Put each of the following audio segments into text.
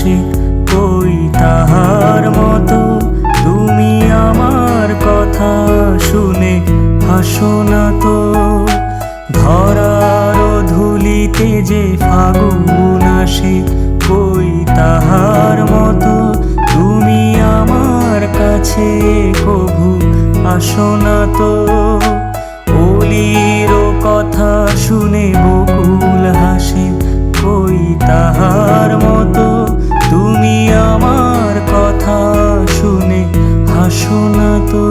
হাসে কই তাহার মতো। তুমি আমার কথা শুনে হাসো না তো। ধরার ধুলিতে যে ফাগুন আসে কই তাহার মতো। তুমি আমার কাছে কভু আসো না তো। অলির কথা শুনে বকুল হাসে কই তাহার মতো। তুমি আমার কথা শুনে হাসো না তো।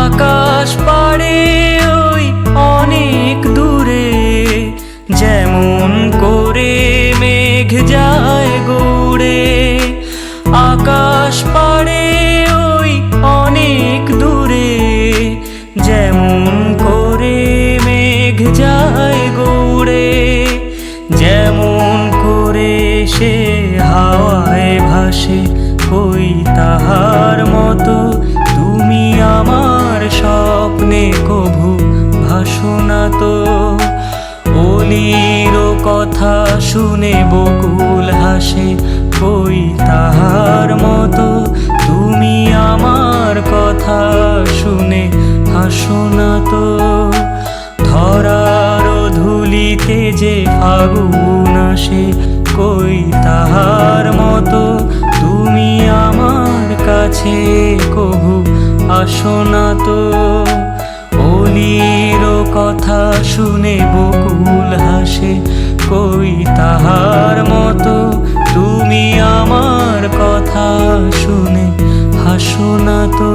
আকাশ পাড়ে ওই অনেক দূরে যেমন করে মেঘ যায় গৌড়ে। আকাশ পাড়ে ওই অনেক দূরে যেমন করে মেঘ যায় গৌড়ে। যেমন করে সে হাওয়ায় ভাসে কই তাহার মতো। তুমি আমার স্বপ্নে কভু ভাসো না তো। অলির কথা শুনে বকুল হাসে কই তাহার মতো। তুমি আমার কথা শুনে হাসো না তো। ধরার ধুলিতে যে ফাগুন আসে কই তাহার মতো। তুমি আমার কাছে কভু আসো না তো। অলির কথা শুনে বকুল হাসে কই তাহার মতো। তুমি আমার কথা শুনে হাসো না তো।